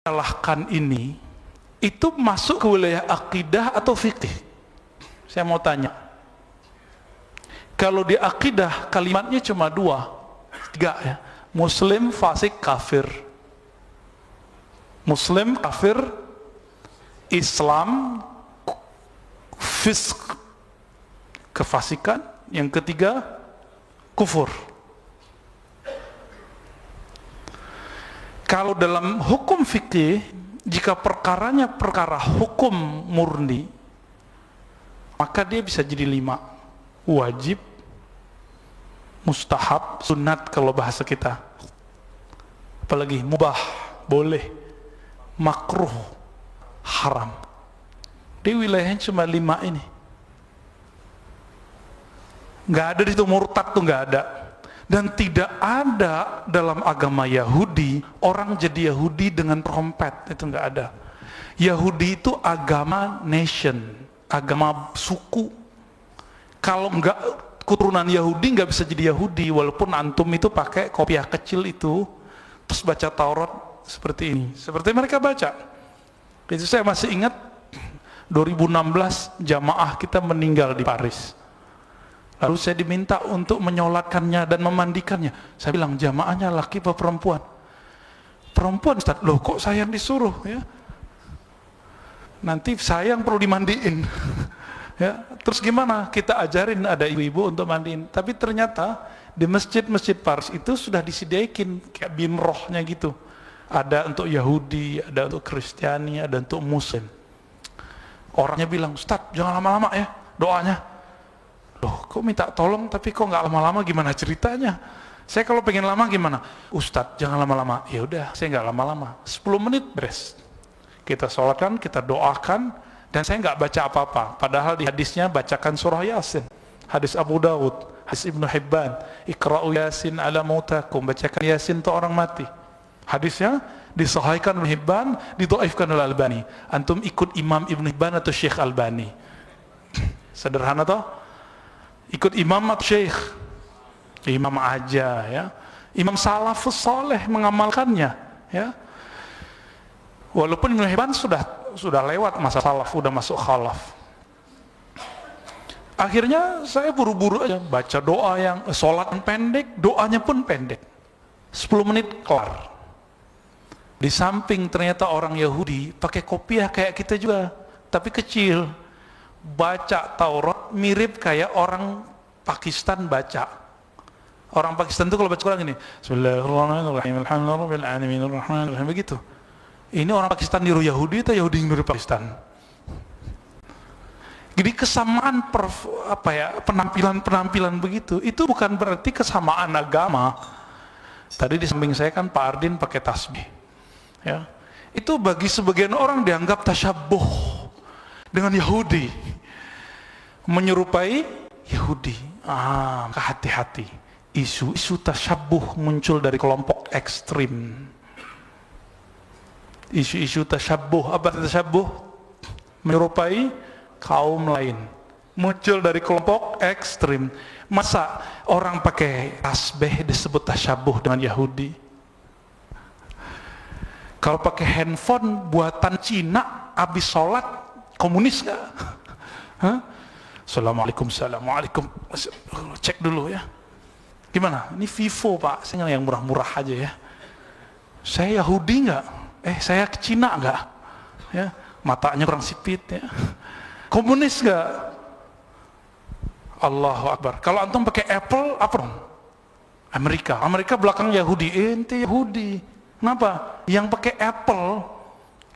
Salahkan ini itu masuk ke wilayah akidah atau fikih? Saya mau tanya. Kalau di akidah kalimatnya cuma tiga ya. Muslim, fasik, kafir. Muslim, kafir, Islam, fisk, kefasikan. Yang ketiga, kufur. Kalau dalam hukum fikih, jika perkaranya perkara hukum murni, maka dia bisa jadi 5. Wajib, mustahab, sunat kalau bahasa kita. Apalagi mubah, boleh, makruh, haram. Di wilayahnya cuma 5 ini. Nggak ada di situ, murtad tuh nggak ada. Dan tidak ada dalam agama Yahudi orang jadi Yahudi dengan trompet, itu nggak ada. Yahudi itu agama nation, agama suku. Kalau nggak keturunan Yahudi nggak bisa jadi Yahudi, walaupun antum itu pakai kopiah kecil itu terus baca Taurat seperti ini, seperti mereka baca. Itu saya masih ingat 2016 jamaah kita meninggal di Paris. Lalu saya diminta untuk menyolatkannya dan memandikannya. Saya bilang, jamaahnya laki apa perempuan? Perempuan, Ustaz. Loh kok saya yang disuruh ya? Nanti saya yang perlu dimandiin. Ya, terus gimana? Kita ajarin ada ibu-ibu untuk mandiin. Tapi ternyata di masjid-masjid Paris itu sudah disediakan kayak bimrohnya gitu. Ada untuk Yahudi, ada untuk Kristiani, ada untuk Muslim. Orangnya bilang, Ustaz jangan lama-lama ya doanya. Loh, kok minta tolong tapi kok nggak lama-lama, gimana ceritanya? Saya kalau pengen lama gimana? Ustadz jangan lama-lama. Ya udah, saya nggak lama-lama. 10 menit beres. Kita sholatkan, kita doakan, dan saya nggak baca apa-apa. Padahal di hadisnya bacakan surah Yasin. Hadis Abu Dawud, hadis Ibnu Hibban. Iqra'u Yasin ala mautakum. Bacakan Yasin untuk orang mati. Hadisnya disahihkan Ibnu Hibban, didhaifkan oleh Albani. Antum ikut Imam Ibnu Hibban atau Syekh Albani? Sederhana toh? Ikut imam atau syekh? Imam aja ya. Imam salafus soleh mengamalkannya ya. Walaupun Ibnu Hibban sudah lewat masa salaf, sudah masuk khalaf. Akhirnya saya buru-buru aja baca doa yang sholat pendek, doanya pun pendek. 10 menit kelar. Di samping ternyata orang Yahudi pakai kopiah kayak kita juga, tapi kecil. Baca Taurat mirip kayak orang Pakistan baca. Orang Pakistan itu kalau baca Quran gini, Bismillahirrahmanirrahim, Alhamdulillahirrahmanirrahim, begitu. Ini orang Pakistan niru Yahudi atau Yahudi niru Pakistan? Jadi kesamaan penampilan begitu, itu bukan berarti kesamaan agama. Tadi di samping saya kan Pak Ardin pakai tasbih. Ya. Itu bagi sebagian orang dianggap tasyabuh dengan Yahudi, menyerupai Yahudi. Hati-hati. Isu tasyabuh muncul dari kelompok ekstrim. Isu tasyabuh, apa tasyabuh? Menyerupai kaum lain. Muncul dari kelompok ekstrim. Masa orang pakai tasbih disebut tasyabuh dengan Yahudi? Kalau pakai handphone buatan Cina habis sholat, komunis nggak? Assalamualaikum, assalamualaikum. Cek dulu ya. Gimana? Ini Vivo Pak, saya yang murah-murah aja ya. Saya Yahudi nggak? Saya Cina nggak? Ya, matanya kurang sipit ya. Komunis nggak? Allahu Akbar. Kalau antum pakai Apple, apa dong? Amerika belakang Yahudi. Ente Yahudi. Kenapa? Yang pakai Apple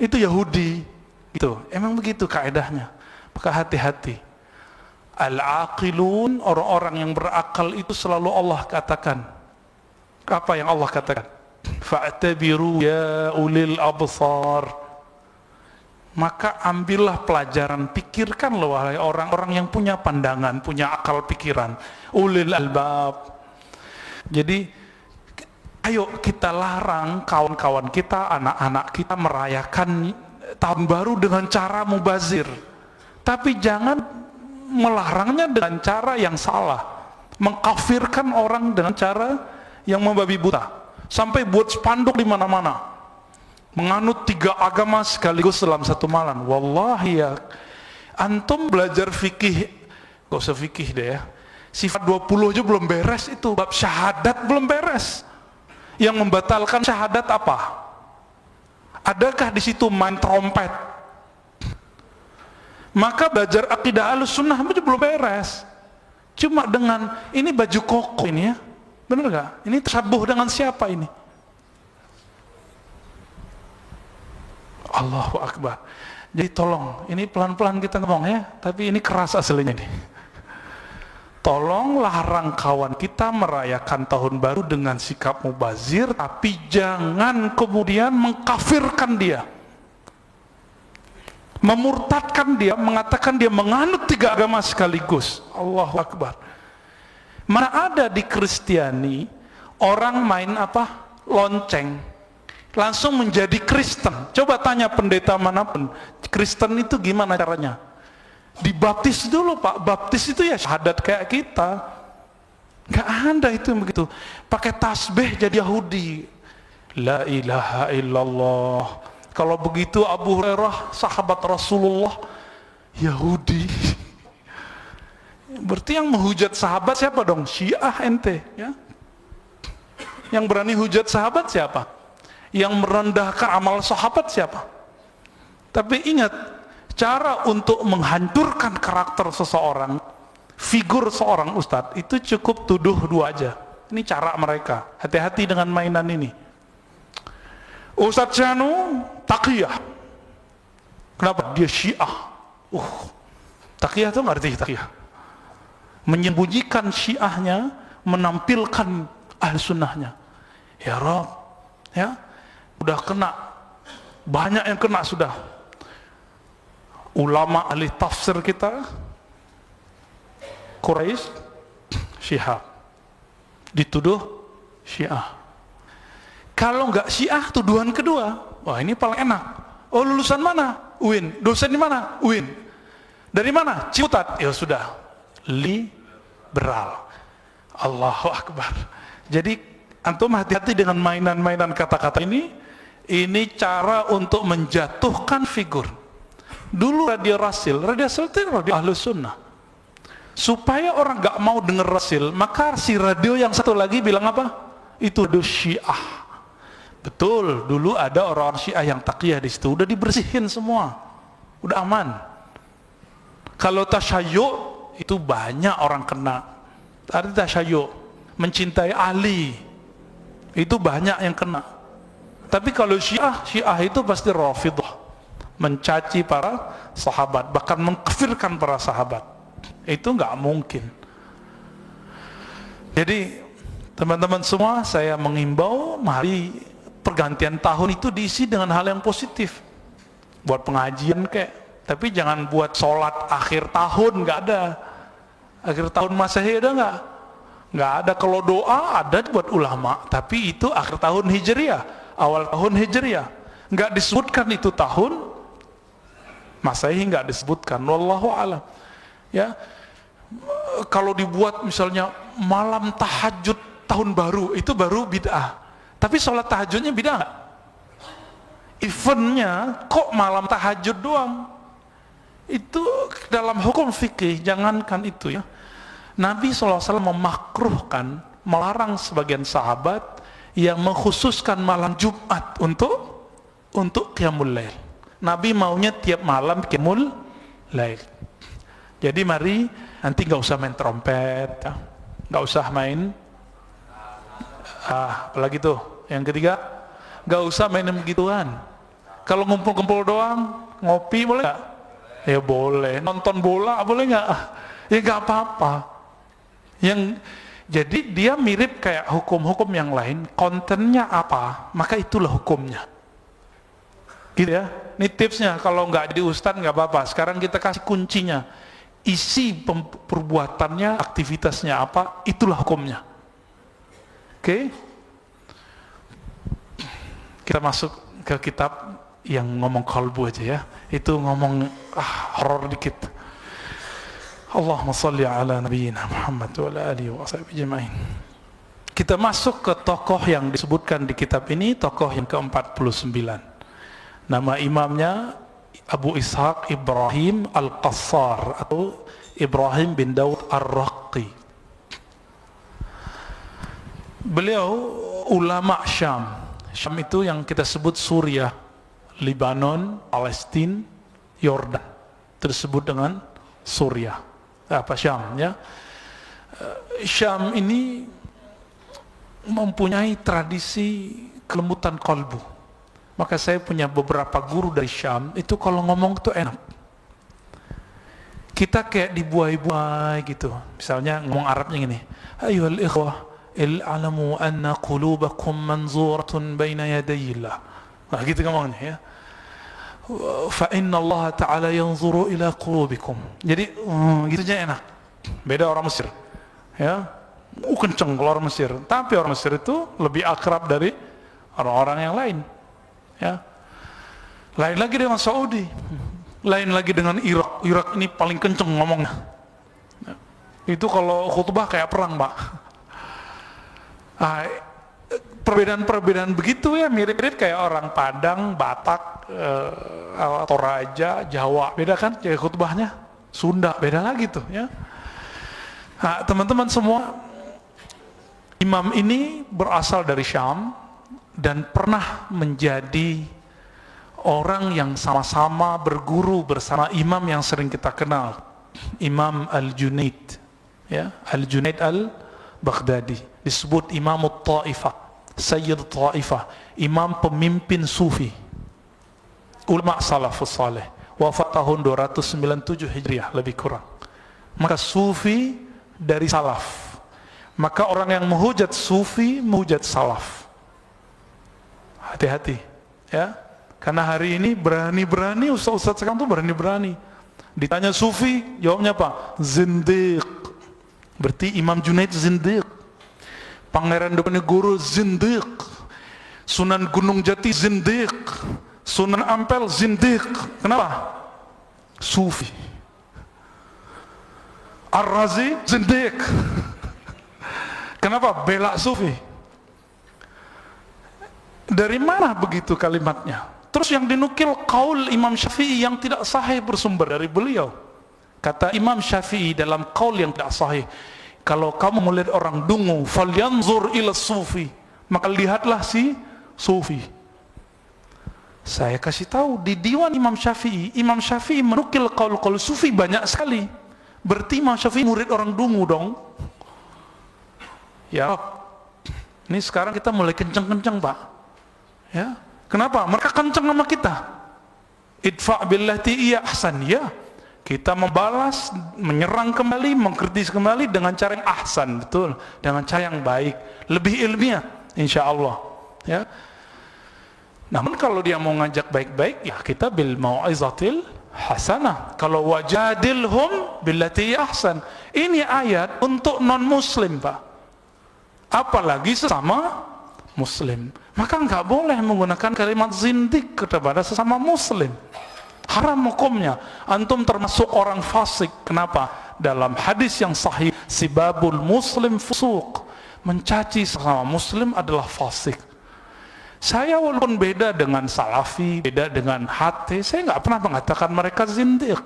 itu Yahudi. Gitu. Emang begitu kaedahnya. Maka hati-hati. Al-aqilun, orang-orang yang berakal itu selalu Allah katakan. Apa yang Allah katakan? Fa'tabiru ya ulil absar. Maka ambillah pelajaran, pikirkanlah wahai orang-orang yang punya pandangan, punya akal pikiran. Ulil albab. Jadi ayo kita larang kawan-kawan kita, anak-anak kita merayakan tahun baru dengan cara mubazir. Tapi jangan melarangnya dengan cara yang salah, mengkafirkan orang dengan cara yang membabi buta, sampai buat spanduk di mana-mana. menganut 3 agama sekaligus dalam satu malam. Wallahi ya, antum belajar fikih, gak usah fikih deh ya, sifat 20 aja belum beres, itu bab syahadat belum beres. Yang membatalkan syahadat apa? Adakah di situ main trompet? Maka belajar akidah Ahlussunnah aja belum beres. Cuma dengan ini baju koko ini ya, bener gak? Ini tersabuh dengan siapa ini? Allahu Akbar. Jadi tolong, ini pelan-pelan kita ngomong ya, tapi ini keras aslinya nih. Tolong larang kawan kita merayakan tahun baru dengan sikap mubazir, tapi jangan kemudian mengkafirkan dia, memurtadkan dia, mengatakan dia menganut 3 agama sekaligus. Allahu Akbar. Mana ada di Kristiani orang main apa? Lonceng langsung menjadi Kristen. Coba tanya pendeta manapun, Kristen itu gimana caranya? Dibaptis dulu Pak. Baptis itu ya syahadat kayak kita. Gak ada itu yang begitu. Pakai tasbih jadi Yahudi. La ilaha illallah. Kalau begitu Abu Hurairah sahabat Rasulullah Yahudi. Berarti yang menghujat sahabat siapa dong? Syiah ente ya. Yang berani hujat sahabat siapa? Yang merendahkan amal sahabat siapa? Tapi ingat, cara untuk menghancurkan karakter seseorang, figur seorang ustadz, itu cukup tuduh 2 aja. Ini cara mereka. Hati-hati dengan mainan ini. Ustadz Syanu taqiyah. Kenapa? Dia Syiah. Taqiyah itu ngerti taqiyah. Menyembunyikan Syiahnya, menampilkan Ahlussunnahnya. Ya Rob, ya, udah kena, banyak yang kena sudah. Ulama ahli tafsir kita, Quraisy, Syihab, dituduh Syiah. Kalau nggak Syiah, tuduhan kedua, wah ini paling enak. Oh lulusan mana? UIN. Dosen di mana? UIN. Dari mana? Ciputat. Ya sudah, liberal. Allahu Akbar. Jadi antum hati-hati dengan mainan-mainan kata-kata ini. Ini cara untuk menjatuhkan figur. Dulu radio Rasil itu radio Ahlussunnah. Supaya orang gak mau denger Rasil, maka si radio yang satu lagi bilang apa? Itu radio Syiah. Betul, dulu ada orang Syiah yang taqiyah di situ, udah dibersihin semua, udah aman. Kalau tasyayyu itu banyak orang kena. Tadi tasyayyu, mencintai Ali, itu banyak yang kena. Tapi kalau Syiah itu pasti Rafidhah, mencaci para sahabat, bahkan mengkafirkan para sahabat. Itu nggak mungkin. Jadi teman-teman semua, saya mengimbau, mari pergantian tahun itu diisi dengan hal yang positif. Buat pengajian kayak, tapi jangan buat sholat akhir tahun, nggak ada. Akhir tahun Masehi ada nggak? Nggak ada. Kalau doa ada buat ulama, tapi itu akhir tahun Hijriah. Awal tahun Hijriah, nggak disebutkan itu tahun Masehi, nggak disebutkan. Wallahu a'lam. Ya, kalau dibuat misalnya malam tahajud tahun baru, itu baru bid'ah. Tapi sholat tahajudnya bid'ah nggak? Eventnya kok malam tahajud doang? Itu dalam hukum fikih, jangankan itu ya. Nabi SAW memakruhkan, melarang sebagian sahabat yang mengkhususkan malam Jumat untuk qiyamul lail. Nabi maunya tiap malam qiyamul lail. Jadi mari nanti nggak usah main trompet, ya. Nggak usah main apalagi tuh yang ketiga, nggak usah main begituan. Kalau ngumpul-ngumpul doang, ngopi boleh nggak? Ya boleh. Nonton bola boleh nggak? Ya nggak apa-apa. Jadi dia mirip kayak hukum-hukum yang lain, kontennya apa, maka itulah hukumnya. Gitu ya. Ini tipsnya, kalau nggak jadi ustadz nggak apa-apa. Sekarang kita kasih kuncinya. Isi perbuatannya, aktivitasnya apa, itulah hukumnya. Oke? Kita masuk ke kitab yang ngomong kalbu aja ya. Itu ngomong horor dikit. Allahumma salli ala nabiyyina Muhammad wa ala alihi wa sahbihi ajma'in. Kita masuk ke tokoh yang disebutkan di kitab ini, tokoh yang ke-49. Nama imamnya Abu Ishaq Ibrahim Al-Qassar atau Ibrahim bin Daud Ar-Raqi. Beliau ulama Syam. Syam itu yang kita sebut Suriah, Lebanon, Palestina, Yordan. Tersebut dengan Suriah. Apa Syam ya? Syam ini mempunyai tradisi kelembutan kalbu. Maka saya punya beberapa guru dari Syam, itu kalau ngomong tuh enak. Kita kayak dibuai-buai gitu. Misalnya ngomong Arabnya gini, ayyuhal ikhwah, il'alamu anna qulubakum manzuratun baina yadayillah. Nah gitu ngomongnya ya. Fa inna Allah ta'ala yanzuru ila qulubikum. Jadi gitunya enak. Beda orang Mesir. Ya. Kenceng kalau orang Mesir. Tapi orang Mesir itu lebih akrab dari orang-orang yang lain. Ya. Lain lagi dengan Saudi, lain lagi dengan Irak. Irak ini paling kenceng ngomongnya. Ya. Itu kalau khutbah kayak perang, Pak. Nah, perbedaan-perbedaan begitu ya mirip-mirip kayak orang Padang, Batak, Toraja, Jawa. Beda kan? Jadi khutbahnya Sunda beda lagi tuh. Ya. Nah, teman-teman semua, imam ini berasal dari Syam dan pernah menjadi orang yang sama-sama berguru bersama imam yang sering kita kenal, Imam Al-Junaid, ya, Al-Junaid Al-Baghdadi, disebut Imam At-Ta'ifah, Sayyid Ta'ifah, imam pemimpin sufi, ulama salafus saleh, wafat tahun 297 Hijriah lebih kurang. Maka sufi dari salaf, maka orang yang menghujat sufi menghujat salaf. Hati-hati ya, karena hari ini berani-berani ustaz-ustaz sekarang tuh berani-berani ditanya sufi, jawabnya apa? Zindiq. Berarti Imam Junaid zindiq, Pangeran Diponegoro zindiq, Sunan Gunung Jati zindiq, Sunan Ampel zindiq. Kenapa? Sufi. Ar-Razi zindiq. Kenapa? Bela sufi. Dari mana begitu kalimatnya? Terus yang dinukil qaul Imam Syafi'i yang tidak sahih bersumber dari beliau. Kata Imam Syafi'i dalam qaul yang tidak sahih, kalau kamu melihat orang dungu, falyanzur ila sufi, maka lihatlah si sufi. Saya kasih tahu di diwan Imam Syafi'i menukil qaul sufi banyak sekali. Berarti Imam Syafi'i murid orang dungu dong. Ya, ini sekarang kita mulai kenceng-kenceng, Pak. Ya, kenapa? Mereka kenceng sama kita. Idfa' billati iya ahsan. Ya, kita membalas, menyerang kembali, mengkritis kembali dengan cara yang ahsan, betul, dengan cara yang baik, lebih ilmiah, insya Allah. Ya. Namun kalau dia mau ngajak baik-baik, ya kita bil mau'izatil hasanah. Kalau wajadilhum billati iya ahsan. Ini ayat untuk non-muslim, Pak. Apalagi sesama muslim. Maka nggak boleh menggunakan kalimat zindik kepada sesama muslim. Haram hukumnya. Antum termasuk orang fasik. Kenapa? Dalam hadis yang sahih, sibabul muslim fusuq. Mencaci sesama muslim adalah fasik. Saya walaupun beda dengan salafi, beda dengan hati, saya nggak pernah mengatakan mereka zindik.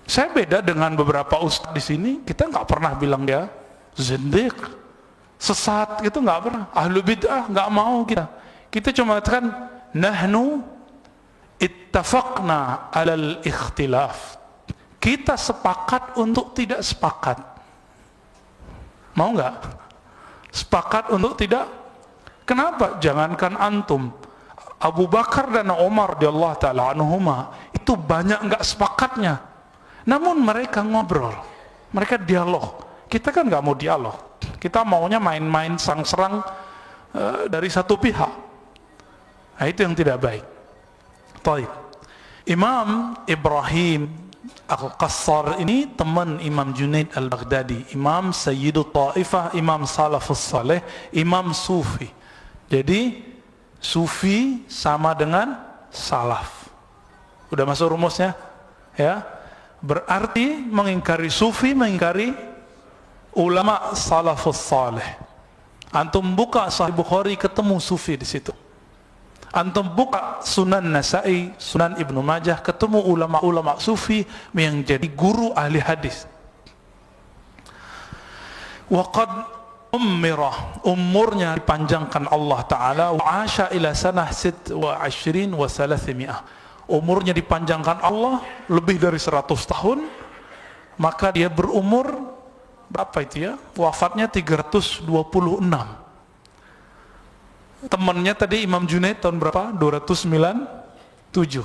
Saya beda dengan beberapa ustaz di sini, kita nggak pernah bilang dia zindik. Sesat gitu nggak pernah. Ahlu bid'ah nggak mau kita cuma katakan nahnu ittafaqna alal ikhtilaf, kita sepakat untuk tidak sepakat. Mau nggak? Sepakat untuk tidak. Kenapa? Jangankan antum, Abu Bakar dan Umar radhiyallahu taala anhuma itu banyak nggak sepakatnya, namun mereka ngobrol, mereka dialog. Kita kan nggak mau dialog, kita maunya main-main serang-serang dari satu pihak. Nah, itu yang tidak baik. Taib. Imam Ibrahim Al-Qassar ini teman Imam Junaid Al-Baghdadi, Imam Sayyidut Ta'ifah, Imam Salafus Saleh, Imam Sufi. Jadi Sufi sama dengan Salaf. Udah masuk rumusnya? Ya. Berarti mengingkari Sufi, mengingkari ulama Salafus Saleh. Antum buka Sahih Bukhari ketemu Sufi di situ. Antum buka Sunan Nasa'i, Sunan Ibnu Majah, ketemu ulama-ulama sufi yang jadi guru ahli hadis. Waqad umurnya dipanjangkan Allah Ta'ala, wa asha ila sanah 26 wa 300. Umurnya dipanjangkan Allah lebih dari 100 tahun, maka dia berumur berapa itu ya? Wafatnya 326. Temannya tadi Imam Junaid tahun berapa? 297.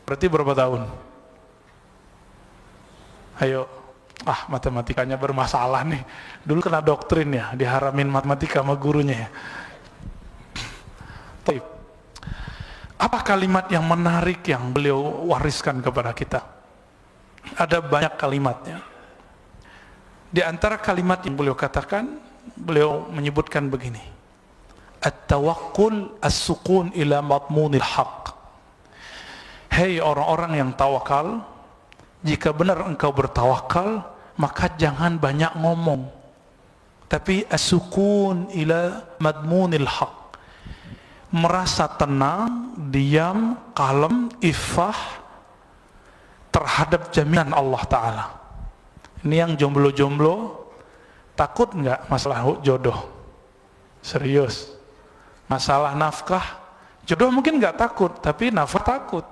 Berarti berapa tahun? Ayo, matematikanya bermasalah nih. Dulu kena doktrin ya, diharamin matematika sama gurunya ya. Baik. Apa kalimat yang menarik yang beliau wariskan kepada kita? Ada banyak kalimatnya. Di antara kalimat yang beliau katakan, beliau menyebutkan begini: At-tawakkul as-sukun ila madmunil haq. Hei orang-orang yang tawakal, jika benar engkau bertawakal, maka jangan banyak ngomong, tapi as-sukun ila madmunil haq. Merasa tenang, diam, kalem, iffah terhadap jaminan Allah Ta'ala. Ini yang jomblo-jomblo, takut nggak masalah jodoh? Serius. Masalah nafkah, jodoh mungkin nggak takut, tapi nafkah takut.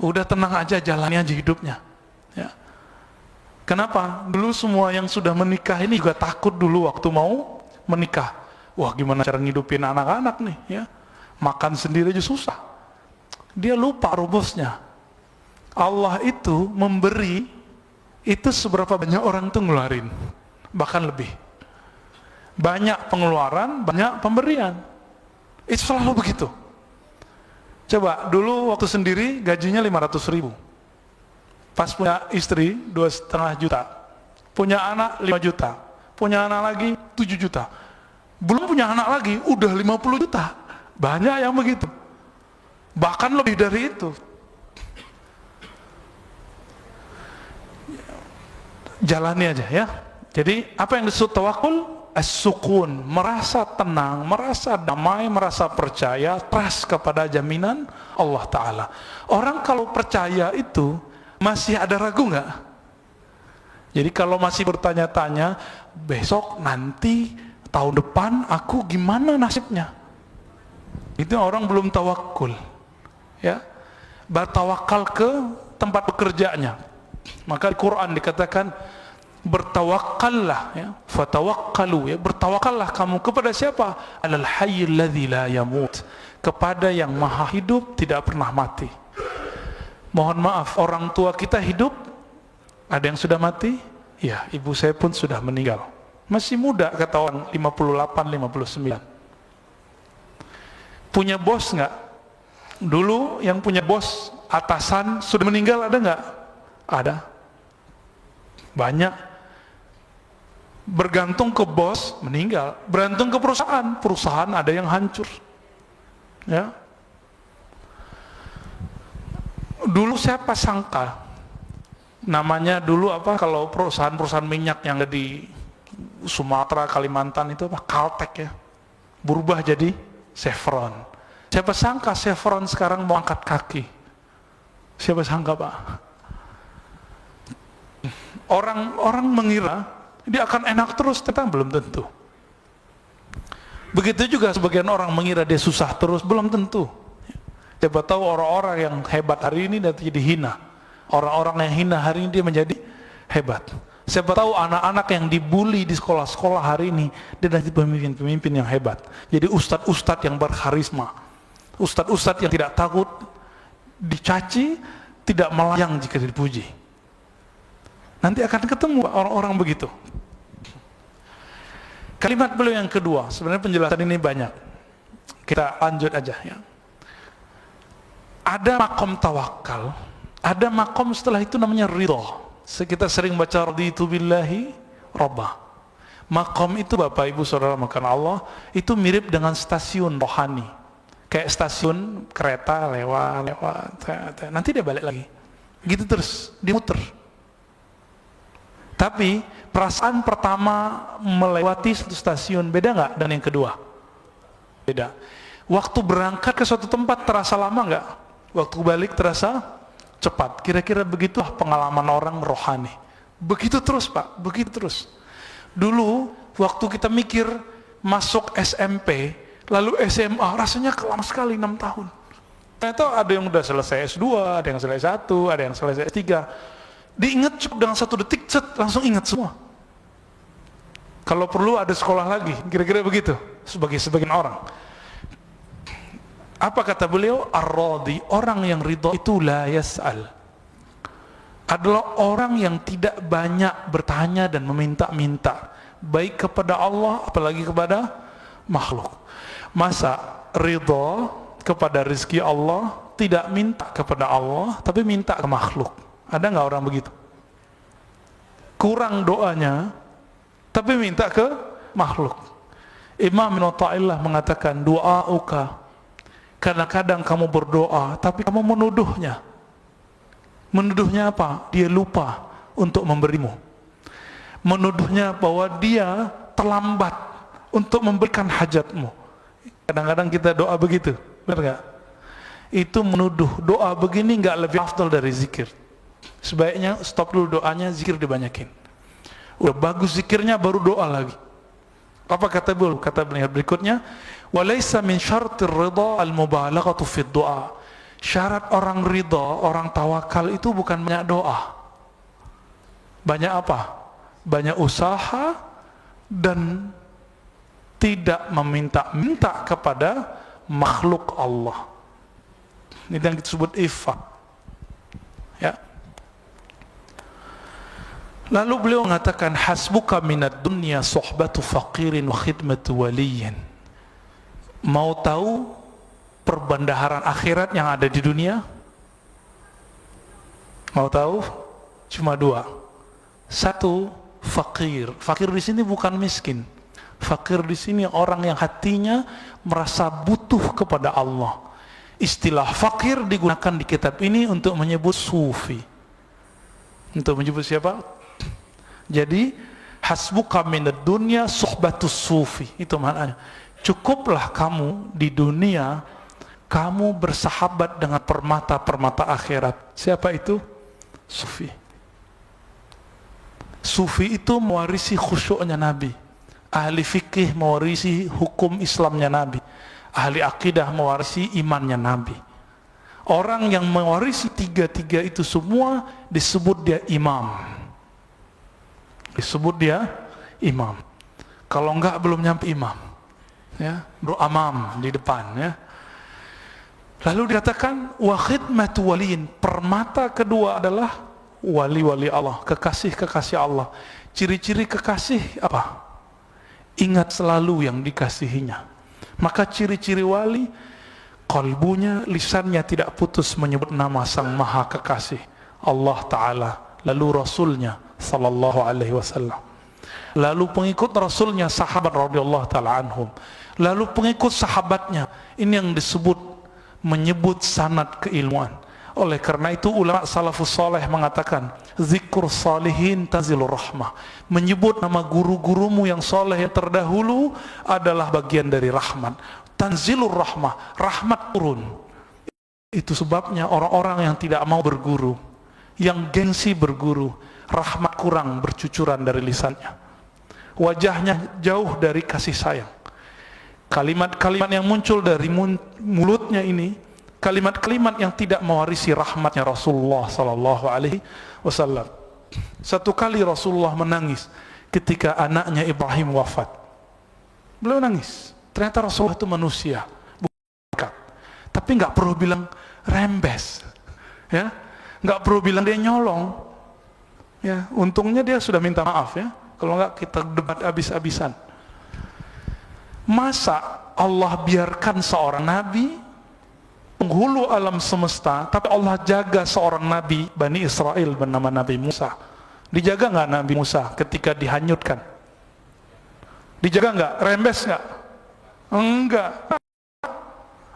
Udah tenang aja, jalani aja hidupnya. Ya. Kenapa? Dulu semua yang sudah menikah ini juga takut dulu waktu mau menikah. Wah, gimana cara ngidupin anak-anak nih? Ya. Makan sendiri aja susah. Dia lupa rumusnya. Allah itu memberi, itu seberapa banyak orang tuh ngeluarin, bahkan lebih. Banyak pengeluaran, banyak pemberian. Itu selalu begitu. Coba, dulu waktu sendiri gajinya 500.000. Pas punya istri 2,5 juta. Punya anak 5 juta. Punya anak lagi 7 juta. Belum punya anak lagi, udah 50 juta. Banyak yang begitu. Bahkan lebih dari itu. Jalani aja ya. Jadi apa yang disebut tawakul? As-sukun, merasa tenang, merasa damai, merasa percaya, trust kepada jaminan Allah Ta'ala. Orang kalau percaya itu masih ada ragu nggak? Jadi kalau masih bertanya-tanya, besok, nanti, tahun depan aku gimana nasibnya? Itu orang belum tawakul. Ya, bertawakal ke tempat bekerjanya. Maka di Quran dikatakan, bertawakkallah ya, fatawakkalu ya, bertawakallah kamu kepada siapa? Alal hayyil ladzi la yamut, kepada yang maha hidup tidak pernah mati. Mohon maaf, orang tua kita hidup, ada yang sudah mati? Ya, ibu saya pun sudah meninggal. Masih muda kata orang, 58, 59. Punya bos nggak? Dulu yang punya bos, atasan sudah meninggal ada nggak? Ada. Banyak. Bergantung ke bos, meninggal. Bergantung ke perusahaan, perusahaan ada yang hancur. Ya. Dulu siapa sangka, namanya dulu apa, kalau perusahaan-perusahaan minyak yang ada di Sumatera, Kalimantan itu apa, Caltek ya, berubah jadi Chevron. Siapa sangka Chevron sekarang mau angkat kaki? Siapa sangka, Pak? Orang mengira dia akan enak terus, ternyata belum tentu. Begitu juga sebagian orang mengira dia susah terus, belum tentu. Siapa tahu orang-orang yang hebat hari ini nanti jadi hina. Orang-orang yang hina hari ini dia menjadi hebat. Siapa tahu anak-anak yang dibully di sekolah-sekolah hari ini dia nanti pemimpin-pemimpin yang hebat. Jadi ustadz-ustadz yang berkarisma, ustadz-ustadz yang tidak takut dicaci, tidak melayang jika dipuji. Nanti akan ketemu orang-orang begitu. Kalimat beliau yang kedua, sebenarnya penjelasan ini banyak. Kita lanjut aja ya. Ada makom tawakal, ada makom setelah itu namanya ridho. Kita sering baca raditu billahi robba. Makom itu Bapak Ibu Saudara makan Allah, itu mirip dengan stasiun rohani. Kayak stasiun kereta lewat, nanti dia balik lagi. Gitu terus, dia muter. Tapi perasaan pertama melewati satu stasiun beda nggak dengan yang kedua? Beda. Waktu berangkat ke suatu tempat terasa lama nggak? Waktu balik terasa cepat. Kira-kira begitulah pengalaman orang rohani. Begitu terus Pak, begitu terus. Dulu waktu kita mikir masuk SMP, lalu SMA, rasanya lama sekali 6 tahun. Ternyata ada yang udah selesai S2, ada yang selesai S1, ada yang selesai S3. Diingat cukup dengan 1 detik, langsung ingat semua. Kalau perlu ada sekolah lagi, kira-kira begitu, sebagai sebagian orang. Apa kata beliau? Ar-radhi, orang yang ridha itu la yas'al, adalah orang yang tidak banyak bertanya dan meminta-minta, baik kepada Allah apalagi kepada makhluk. Masa ridha kepada rezeki Allah, tidak minta kepada Allah tapi minta ke makhluk? Ada nggak orang begitu? Kurang doanya tapi minta ke makhluk. Imam Ibn Athaillah mengatakan, du'auka, kadang-kadang kamu berdoa tapi kamu menuduhnya. Menuduhnya apa? Dia lupa untuk memberimu. Menuduhnya bahwa dia terlambat untuk memberikan hajatmu. Kadang-kadang kita doa begitu, benar nggak? Itu menuduh. Doa begini nggak lebih afdal dari zikir. Sebaiknya stop dulu doanya, zikir dibanyakin. Udah bagus zikirnya, baru doa lagi. Apa kata beliau? Kata beliau berikutnya, walaysa min syartir ridha al-mubalaghatu fid du'a. Syarat orang ridha, orang tawakal itu bukan banyak doa. Banyak apa? Banyak usaha dan tidak meminta-minta kepada makhluk Allah. Ini yang disebut iffah. Ya. Lalu beliau mengatakan, hasbuka minad dunya suhbatu faqirin wa khidmatu waliyin. Mau tahu perbendaharaan akhirat yang ada di dunia? Mau tahu? Cuma 2. 1, fakir. Fakir di sini bukan miskin. Fakir di sini orang yang hatinya merasa butuh kepada Allah. Istilah fakir digunakan di kitab ini untuk menyebut sufi. Untuk menyebut siapa? Jadi hasbuka minad dunya suhbatus sufi. Itu maknanya. Cukuplah kamu di dunia, kamu bersahabat dengan permata-permata akhirat. Siapa itu? Sufi. Sufi itu mewarisi khusyuknya Nabi. Ahli fikih mewarisi hukum Islamnya Nabi. Ahli akidah mewarisi imannya Nabi. Orang yang mewarisi 3-3 itu semua disebut dia imam. Disebut dia imam. Kalau enggak belum nyampe imam. Ya, bro amam di depan ya. Lalu dikatakan wa khidmatu waliin, permata kedua adalah wali-wali Allah, kekasih-kekasih Allah. Ciri-ciri kekasih apa? Ingat selalu yang dikasihinya. Maka ciri-ciri wali, qalbunya, lisannya tidak putus menyebut nama Sang Maha Kekasih, Allah Ta'ala, lalu Rasulnya sallallahu alaihi wasallam, lalu pengikut Rasulnya sahabat radhiyallahu ta'ala anhum, lalu pengikut sahabatnya. Ini yang disebut menyebut sanad keilmuan. Oleh karena itu ulama salafus saleh mengatakan, zikrul salihin tazilur rahmah. Menyebut nama guru-gurumu yang soleh yang terdahulu adalah bagian dari rahmat. Tanzilur rahmah, rahmat turun. Itu sebabnya orang-orang yang tidak mau berguru, yang gengsi berguru, rahmat kurang bercucuran dari lisannya. Wajahnya jauh dari kasih sayang. Kalimat-kalimat yang muncul dari mulutnya ini, kalimat-kalimat yang tidak mewarisi rahmatnya Rasulullah sallallahu alaihi wasallam. Satu kali Rasulullah menangis ketika anaknya Ibrahim wafat. Beliau nangis. Ternyata Rasulullah itu manusia, bukan. Tapi nggak perlu bilang rembes, ya, nggak perlu bilang dia nyolong, ya. Untungnya dia sudah minta maaf, ya. Kalau nggak kita debat habis-habisan. Masa Allah biarkan seorang nabi penghulu alam semesta, tapi Allah jaga seorang nabi Bani Israel bernama Nabi Musa? Dijaga nggak Nabi Musa ketika dihanyutkan? Dijaga nggak? Rembes nggak?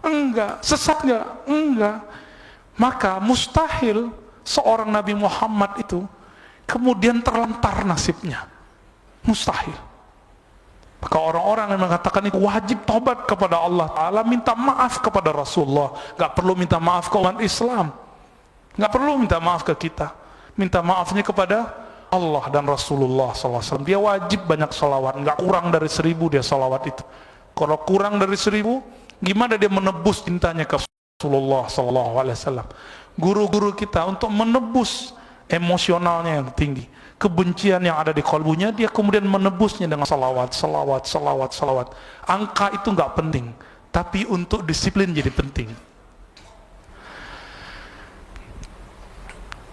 Enggak. Sesat nggak? Enggak. Maka mustahil seorang Nabi Muhammad itu kemudian terlantar nasibnya. Mustahil. Maka orang-orang yang mengatakan itu wajib tobat kepada Allah Ta'ala, minta maaf kepada Rasulullah. Gak perlu minta maaf ke umat Islam, gak perlu minta maaf ke kita, minta maafnya kepada Allah dan Rasulullah SAW. Dia wajib banyak salawat, gak kurang dari 1000 dia salawat itu. Kalau kurang dari 1000, gimana dia menebus cintanya ke Rasulullah SAW? Guru-guru kita untuk menebus emosionalnya yang tinggi, kebencian yang ada di kalbunya, dia kemudian menebusnya dengan salawat. Angka itu nggak penting, tapi untuk disiplin jadi penting.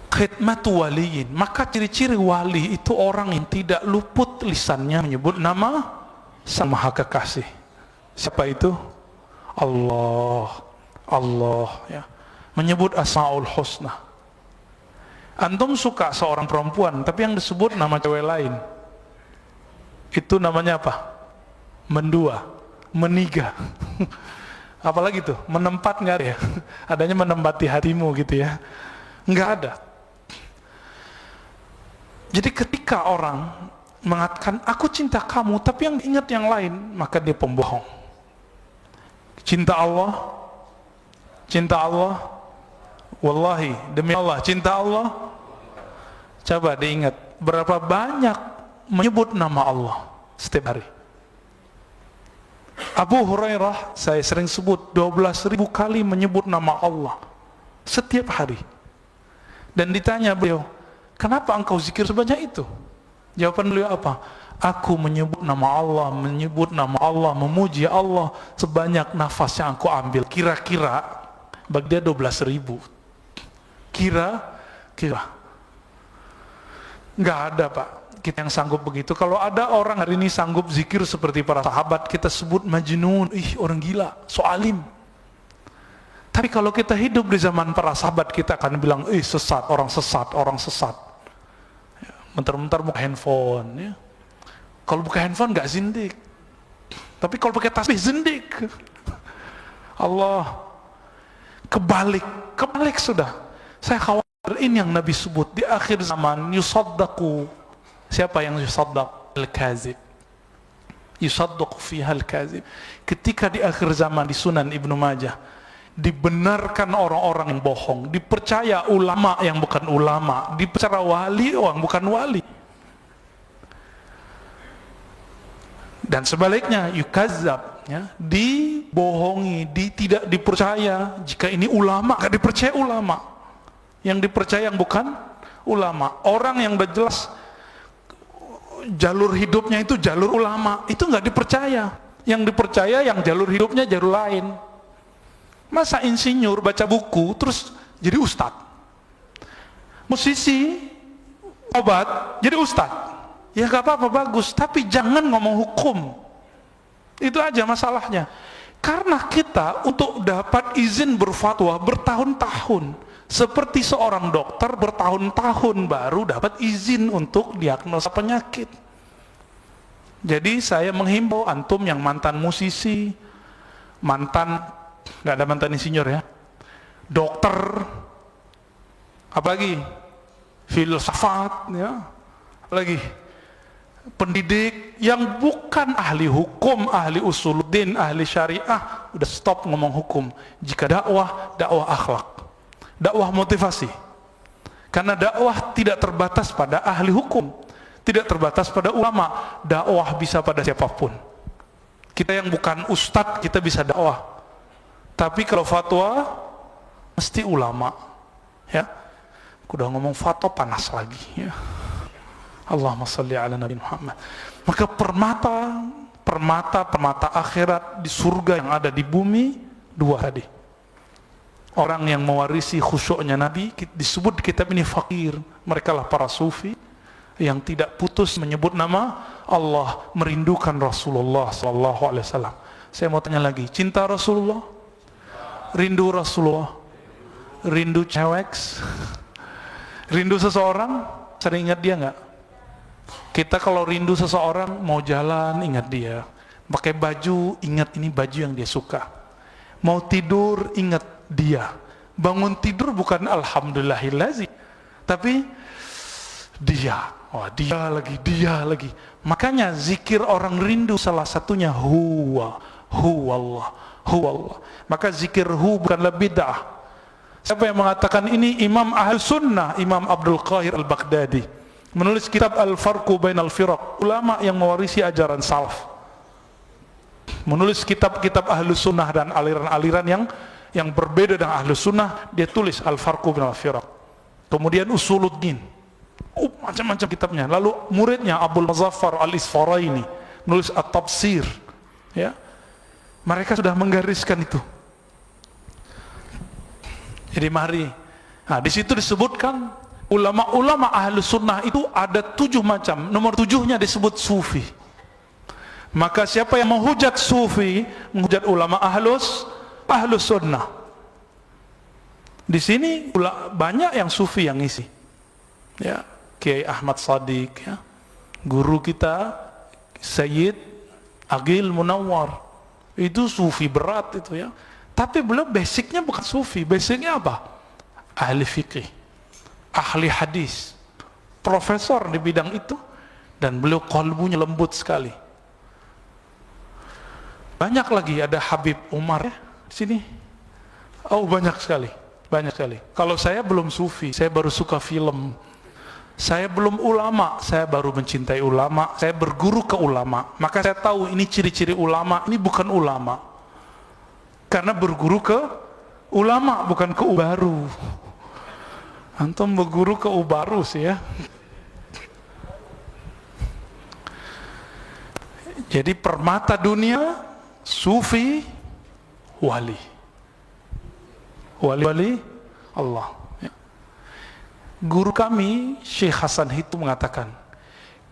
Khidmatu waliyin, maka ciri-ciri wali itu orang yang tidak luput lisannya menyebut nama Sang Maha Kekasih. Siapa itu? Allah, ya. Menyebut Asmaul Husna. Antum suka seorang perempuan, tapi yang disebut nama cewek lain, itu namanya apa? Mendua, meniga. Apalagi tuh, menempat nggak ada ya? Adanya menempati hatimu gitu ya? Nggak ada. Jadi ketika orang mengatakan aku cinta kamu, tapi yang ingat yang lain, maka dia pembohong. Cinta Allah, wallahi, demi Allah, cinta Allah. Coba diingat, berapa banyak menyebut nama Allah setiap hari. Abu Hurairah, saya sering sebut, 12.000 kali menyebut nama Allah setiap hari. Dan ditanya beliau, kenapa engkau zikir sebanyak itu? Jawaban beliau apa? Aku menyebut nama Allah, memuji Allah sebanyak nafas yang aku ambil. Kira-kira bagi dia 12.000. Kira-kira. Nggak ada Pak, kita yang sanggup begitu. Kalau ada orang hari ini sanggup zikir seperti para sahabat, kita sebut majnun, orang gila, so alim. Tapi kalau kita hidup di zaman para sahabat, kita akan bilang, sesat, orang sesat. Ya, bentar-bentar buka handphone. Ya. Kalau buka handphone nggak zindik, tapi kalau pakai tasbih zindik. Allah, kebalik sudah. Saya khawatir ini yang Nabi sebut di akhir zaman, yusaddaku. Siapa yang yusaddaq? Al-kazib. Yusaddaq fiha al-kazib. Ketika di akhir zaman di Sunan Ibnu Majah, dibenarkan orang-orang yang bohong, dipercaya ulama yang bukan ulama, dipercaya wali yang bukan wali. Dan sebaliknya, yukazzab, ya, dibohongi, tidak dipercaya. Jika ini ulama, gak dipercaya ulama. Yang dipercaya yang bukan ulama. Orang yang udah jelas jalur hidupnya itu jalur ulama, itu nggak dipercaya. Yang dipercaya yang jalur hidupnya jalur lain. Masa insinyur baca buku terus jadi ustadz? Musisi obat jadi ustadz? Ya gak apa-apa, bagus, tapi jangan ngomong hukum. Itu aja masalahnya. Karena kita untuk dapat izin berfatwa bertahun-tahun, seperti seorang dokter bertahun-tahun baru dapat izin untuk diagnosa penyakit. Jadi saya menghimbau antum yang mantan musisi, nggak ada mantan insinyur ya, dokter, apalagi filsafat, ya, apalagi pendidik yang bukan ahli hukum, ahli usuluddin, ahli syariah, udah stop ngomong hukum. Jika dakwah akhlak, dakwah motivasi. Karena dakwah tidak terbatas pada ahli hukum, tidak terbatas pada ulama. Dakwah bisa pada siapapun. Kita yang bukan ustadz, kita bisa dakwah. Tapi kalau fatwa, mesti ulama. Ya, aku udah ngomong fatwa panas lagi. Ya. Allahumma salli ala Nabi Muhammad. Maka permata akhirat di surga yang ada di bumi, dua tadi. Orang yang mewarisi khusyuknya Nabi, disebut di kitab ini fakir. Mereka lah para sufi yang tidak putus menyebut nama Allah, merindukan Rasulullah SAW. Saya mau tanya lagi, cinta Rasulullah? Rindu Rasulullah? Rindu cewek? Rindu seseorang? Sering ingat dia nggak? Kita kalau rindu seseorang, mau jalan ingat dia, pakai baju ingat ini baju yang dia suka, mau tidur ingat dia, bangun tidur bukan alhamdulillahillazi, tapi dia, wah dia lagi, Makanya zikir orang rindu salah satunya huwa Allah. Maka zikir bukanlah bid'ah. Siapa yang mengatakan ini? Imam Ahlus Sunnah, Imam Abdul Qahir Al-Baghdadi, menulis kitab Al-Farqu Bainal Firaq, ulama yang mewarisi ajaran salaf, menulis kitab-kitab Ahlus Sunnah dan aliran-aliran yang berbeda dengan Ahlus Sunnah. Dia tulis Al-Farqu Bainal Firaq, kemudian Usuluddin, macam-macam kitabnya. Lalu muridnya Abdul Muzaffar Al-Isfaraini menulis At-Tafsir, ya. Mereka sudah menggariskan itu. Jadi mari, nah di situ disebutkan ulama-ulama Ahlus Sunnah itu ada 7 macam. Nomor 7-nya disebut sufi. Maka siapa yang menghujat sufi, menghujat ulama Ahlus Sunnah. Di sini banyak yang sufi yang ngisi. Ya, Kiai Ahmad Shadiq, ya, guru kita Sayyid Aqil Munawwar, itu sufi berat itu, ya. Tapi beliau basicnya bukan sufi, basicnya apa? Ahli fikih, ahli hadis, profesor di bidang itu, dan beliau qalbunya lembut sekali. Banyak lagi, ada Habib Umar, ya, di sini. Oh, banyak sekali. Kalau saya belum sufi, saya baru suka film. Saya belum ulama, saya baru mencintai ulama, saya berguru ke ulama. Maka saya tahu ini ciri-ciri ulama, ini bukan ulama. Karena berguru ke ulama, bukan ke ubaru. Antum berguru ke ubaru sih, ya. Jadi permata dunia, sufi, wali Allah. Guru kami Syekh Hasan itu mengatakan,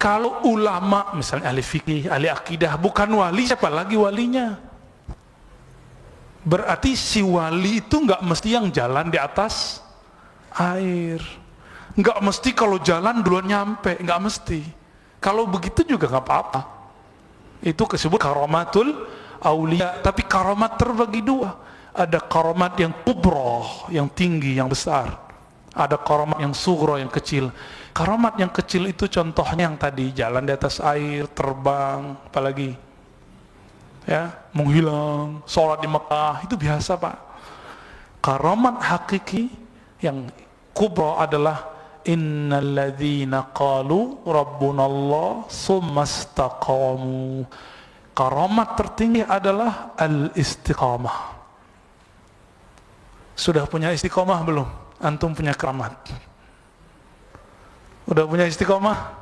kalau ulama misalnya ahli fikih, ahli akidah bukan wali, siapa lagi walinya? Berarti si wali itu nggak mesti yang jalan di atas air, nggak mesti kalau jalan duluan nyampe, nggak mesti. Kalau begitu juga nggak apa-apa. Itu disebut karamatul aulia. Tapi karamat terbagi 2. Ada karamat yang kubroh, yang tinggi, yang besar. Ada karamat yang sughra, yang kecil. Karamat yang kecil itu contohnya yang tadi, jalan di atas air, terbang, apalagi ya, menghilang, sholat di Mekah, itu biasa, Pak. Karamat hakiki yang kubra adalah innalladzina qalu rabbunallah tsumma istaqamu. Karamat tertinggi adalah al-istiqamah. Sudah punya istiqamah belum? Antum punya keramat. Udah punya istiqamah?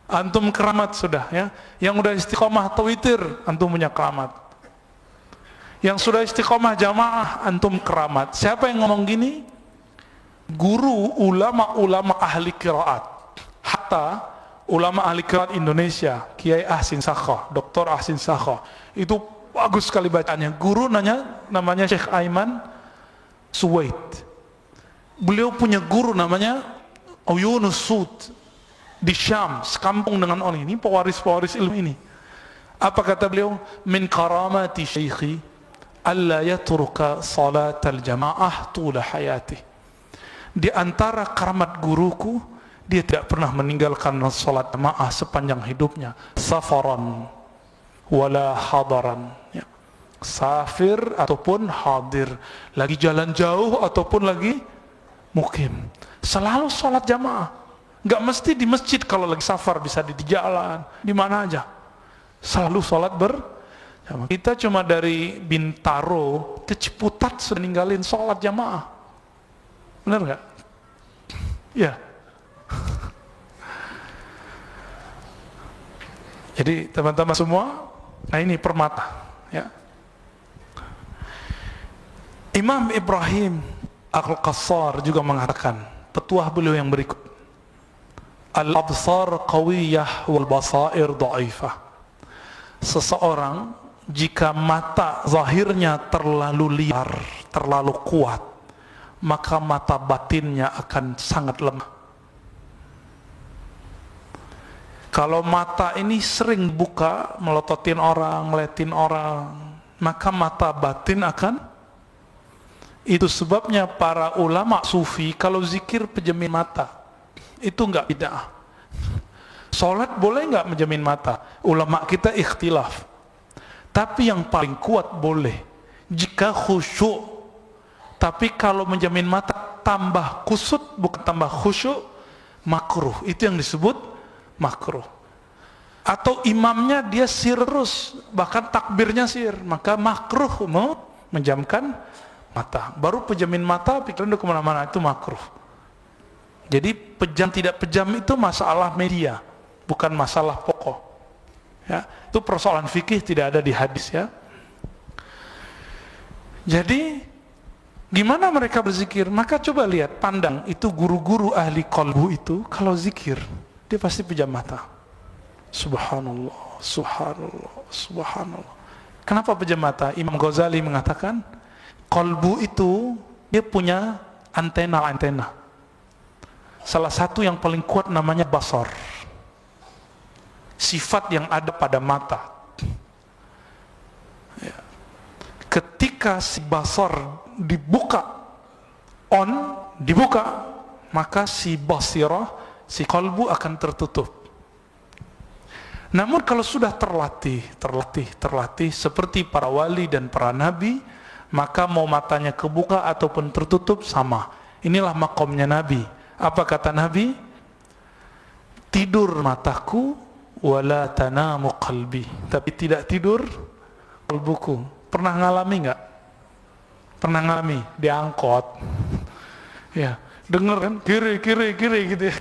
Antum keramat sudah, ya. Yang udah istiqamah tawitir, antum punya keramat. Yang sudah istiqamah jamaah, antum keramat. Siapa yang ngomong gini? Guru ulama-ulama ahli qiraat. Hatta ulama ahli qiraat Indonesia, Kiai Ahsin Sakho, Dr. Ahsin Sakho, itu bagus sekali bacaannya. Guru namanya Syekh Aiman Suwaid. Beliau punya guru namanya Yunus Sud di Syam, sekampung dengan orang ini, pewaris ilmu ini. Apa kata beliau? Min karamati syekhi alla yatruka salat al-jamaah tula hayati. Di antara karamat guruku, dia tidak pernah meninggalkan salat jamaah sepanjang hidupnya, safaran wala hadaran, ya. Safir ataupun hadir, lagi jalan jauh ataupun lagi mukim, selalu sholat jamaah. Nggak mesti di masjid, kalau lagi safar bisa di jalan, di mana aja, selalu sholat berjamaah. Kita cuma dari Bintaro ke Ciputat sudah ninggalin sholat jamaah, benar nggak? Ya. Jadi teman-teman semua, nah ini permata, ya. Imam Ibrahim Al-Qassar juga mengatakan, petuah beliau yang berikut, al-absar qawiyah wal basair dha'ifah. Seseorang jika mata zahirnya terlalu liar, terlalu kuat, maka mata batinnya akan sangat lemah. Kalau mata ini sering buka, melototin orang, ngeliatin orang, maka mata batin akan. Itu sebabnya para ulama sufi kalau zikir pejamin mata, itu enggak bid'ah. Sholat boleh nggak menjamin mata? Ulama kita ikhtilaf. Tapi yang paling kuat boleh jika khusyuk. Tapi kalau menjamin mata tambah kusut, bukan tambah khusyuk, makruh. Itu yang disebut makruh. Atau imamnya dia sir terus, bahkan takbirnya sir, maka makruh menjamkan mata. Baru pejamin mata pikiran udah kemana-mana, itu makruh. Jadi pejam tidak pejam itu masalah media, bukan masalah pokok. Ya, itu persoalan fikih, tidak ada di hadis ya. Jadi gimana mereka berzikir? Maka coba lihat, pandang itu guru-guru ahli qalbu itu kalau zikir dia pasti pejam mata. Subhanallah, subhanallah, subhanallah. Kenapa pejam mata? Imam Ghazali mengatakan qalbu itu dia punya antena-antena. Salah satu yang paling kuat namanya basar, sifat yang ada pada mata ya. Ketika si basar dibuka, maka si basirah, si qalbu akan tertutup. Namun kalau sudah terlatih seperti para wali dan para nabi, maka mau matanya kebuka ataupun tertutup sama. Inilah makomnya Nabi. Apa kata Nabi? Tidur mataku wala tanamu qalbi, tapi tidak tidur kalbuku. Pernah ngalami nggak? Pernah ngalami diangkot ya, denger kan kiri gitu ya.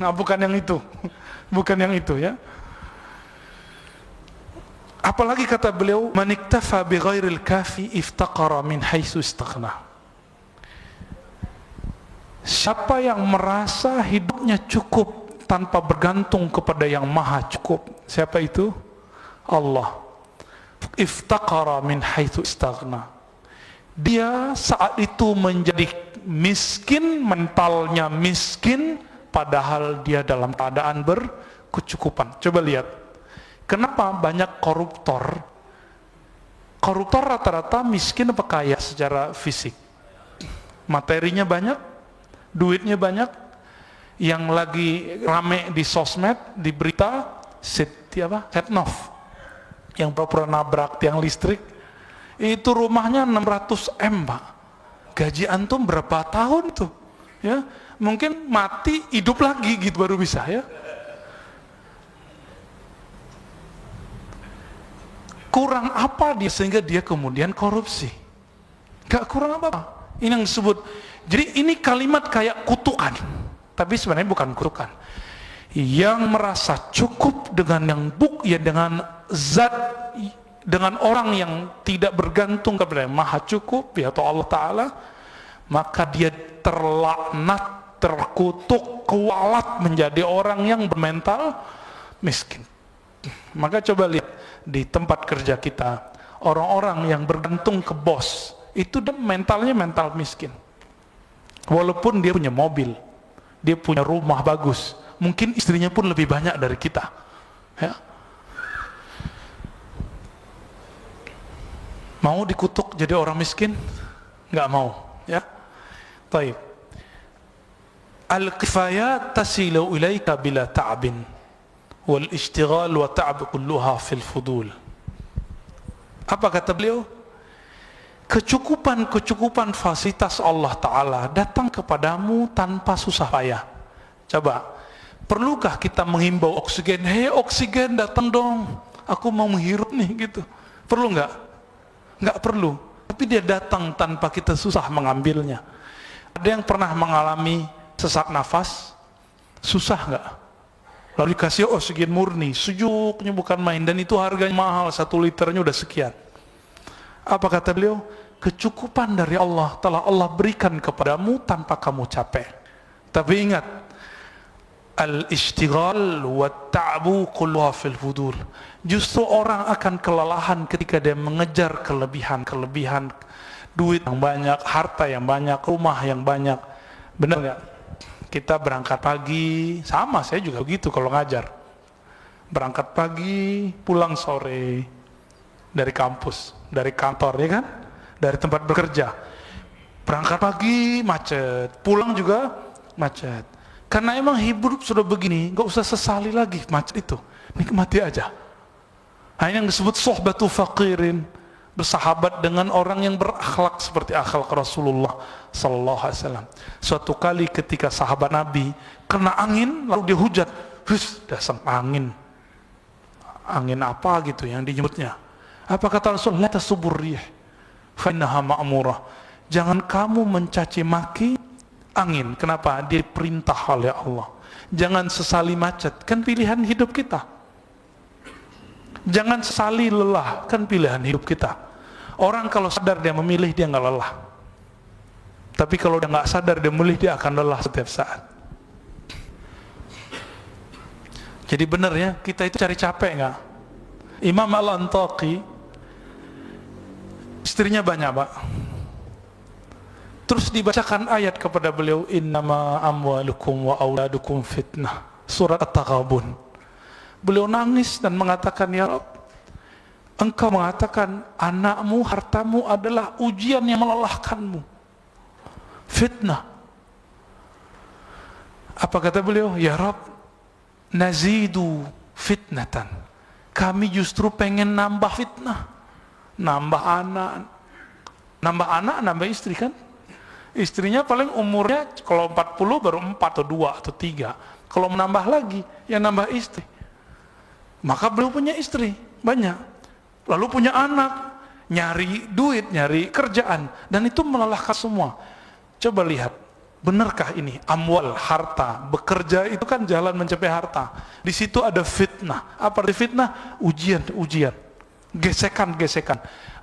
Nah, bukan yang itu ya. Apalagi kata beliau, man iktafa bi ghairil kafi iftaqara min haitsu istaghna. Siapa yang merasa hidupnya cukup tanpa bergantung kepada yang maha cukup, siapa itu? Allah. Iftaqara min haitsu istaghna. Dia saat itu menjadi miskin, mentalnya miskin, padahal dia dalam keadaan berkecukupan. Coba lihat, kenapa banyak koruptor? Koruptor rata-rata miskin apa kaya secara fisik? Materinya banyak, duitnya banyak. Yang lagi rame di sosmed, di berita, Setnov yang pura-pura nabrak tiang listrik, itu rumahnya 600 M Pak. Gaji antum berapa tahun tuh ya? Mungkin mati hidup lagi gitu baru bisa ya. Kurang apa dia sehingga dia kemudian korupsi? Gak kurang apa-apa. Ini yang disebut. Jadi ini kalimat kayak kutukan, tapi sebenarnya bukan kutukan. Yang merasa cukup dengan dengan zat, dengan orang yang tidak bergantung kepada yang maha cukup ya, atau Allah Ta'ala, maka dia terlaknat, terkutuk, kualat menjadi orang yang bermental miskin. Maka coba lihat di tempat kerja kita, orang-orang yang bergantung ke bos, itu mentalnya mental miskin. Walaupun dia punya mobil, dia punya rumah bagus, mungkin istrinya pun lebih banyak dari kita ya. Mau dikutuk jadi orang miskin? Nggak mau ya. Taib. Al-kifayat tasilu ilaika bila ta'bin wal ishtighal wa ta'b kulluha fil fudul. Apa kata beliau? Kecukupan fasilitas Allah Ta'ala datang kepadamu tanpa susah payah. Coba, perlukah kita menghimbau oksigen? Hei oksigen datang dong, aku mau menghirup nih gitu. Perlu nggak? Nggak perlu. Tapi dia datang tanpa kita susah mengambilnya. Ada yang pernah mengalami sesak nafas? Susah nggak? Lalu dikasih oksigen murni, sejuknya bukan main, dan itu harganya mahal, 1 liternya udah sekian. Apa kata beliau? Kecukupan dari Allah telah Allah berikan kepadamu tanpa kamu capek. Tapi ingat, al-ishtighal wa ta'bu kulluha fil fudul. Justru orang akan kelelahan ketika dia mengejar kelebihan, duit yang banyak, harta yang banyak, rumah yang banyak. Benar nggak? Kita berangkat pagi, sama saya juga begitu kalau ngajar. Berangkat pagi, pulang sore dari kampus, dari kantor ya kan? Dari tempat bekerja. Berangkat pagi macet, pulang juga macet. Karena emang hidup sudah begini, nggak usah sesali lagi macam itu, nikmati aja. Nah, ini yang disebut sohbatu faqirin, bersahabat dengan orang yang berakhlak seperti akhlak Rasulullah sallallahu alaihi wasallam. Suatu kali ketika sahabat Nabi kena angin lalu dia hujat, dasar angin. Angin apa gitu yang dinyebutnya? Apa kata Rasul? La tasubur rih fa innaha ma'murah. Jangan kamu mencaci maki angin. Kenapa? Dia perintah oleh Allah. Jangan sesali macet, kan pilihan hidup kita. Jangan sesali lelah, kan pilihan hidup kita. Orang kalau sadar dia memilih, dia nggak lelah. Tapi kalau dia nggak sadar dia memilih, dia akan lelah setiap saat. Jadi benar ya, kita itu cari capek nggak? Imam Al-Antaqi, istrinya banyak Pak. Terus dibacakan ayat kepada beliau, innama amwalukum wa auladukum fitnah, surat At-Taghabun. Beliau nangis dan mengatakan, ya Rabb, engkau mengatakan anakmu, hartamu adalah ujian yang melelahkanmu, fitnah. Apa kata beliau? Ya Rabb, nazidu fitnatan, kami justru pengen nambah fitnah, nambah anak, nambah istri kan. Istrinya paling umurnya kalau 40 baru 4 atau 2 atau 3. Kalau menambah lagi, ya nambah istri. Maka beliau punya istri banyak, lalu punya anak, nyari duit, nyari kerjaan, dan itu melelahkan semua. Coba lihat, benarkah ini? Amwal, harta, bekerja itu kan jalan mencapai harta. Di situ ada fitnah. Apa arti fitnah? Ujian, gesekan.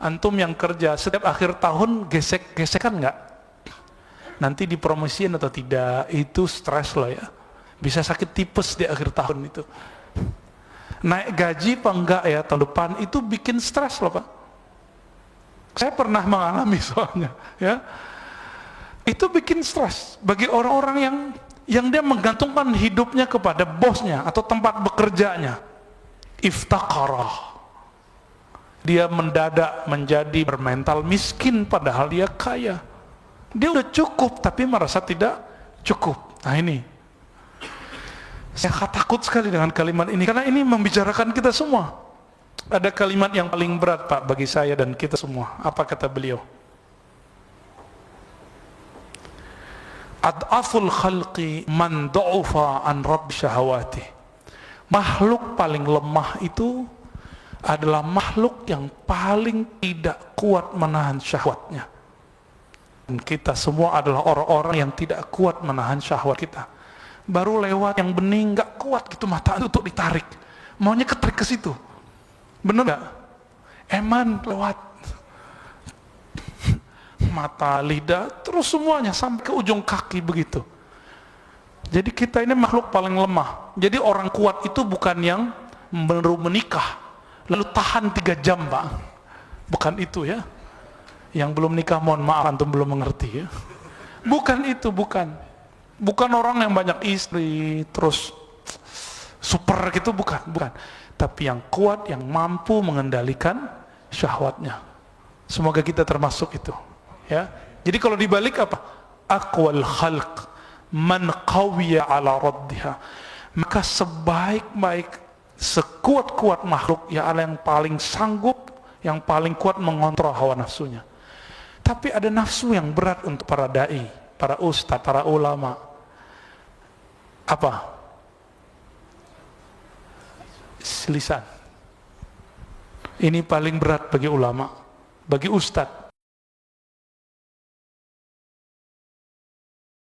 Antum yang kerja setiap akhir tahun gesekan nggak? Nanti dipromosiin atau tidak, itu stres loh ya. Bisa sakit tipes di akhir tahun itu. Naik gaji apa enggak ya tahun depan, itu bikin stres loh Pak. Saya pernah mengalami soalnya ya. Itu bikin stres bagi orang-orang yang dia menggantungkan hidupnya kepada bosnya atau tempat bekerjanya. Iftaqarah. Dia mendadak menjadi bermental miskin padahal dia kaya. Dia udah cukup tapi merasa tidak cukup. Nah ini, saya takut sekali dengan kalimat ini karena ini membicarakan kita semua. Ada kalimat yang paling berat Pak bagi saya dan kita semua. Apa kata beliau? Ad'aful khalqi man du'ufa an rabb syahawati. Makhluk paling lemah itu adalah makhluk yang paling tidak kuat menahan syahwatnya. Dan kita semua adalah orang-orang yang tidak kuat menahan syahwat kita. Baru lewat yang bening nggak kuat gitu mata untuk ditarik, maunya ketarik ke situ. Bener nggak? Eman lewat mata, lidah, terus semuanya sampai ke ujung kaki begitu. Jadi kita ini makhluk paling lemah. Jadi orang kuat itu bukan yang baru menikah lalu tahan 3 jam Pak, bukan itu ya. Yang belum nikah mohon maaf antum belum mengerti ya. Bukan itu, bukan orang yang banyak istri terus super gitu, bukan. Tapi yang kuat, yang mampu mengendalikan syahwatnya. Semoga kita termasuk itu ya. Jadi kalau dibalik apa? Aqwal khalq man qawiya ala raddiha. Maka sebaik-baik, sekuat-kuat makhluk ya Allah yang paling sanggup, yang paling kuat mengontrol hawa nafsunya. Tapi ada nafsu yang berat untuk para dai, para ustadz, para ulama. Apa? Lisan. Ini paling berat bagi ulama, bagi ustadz.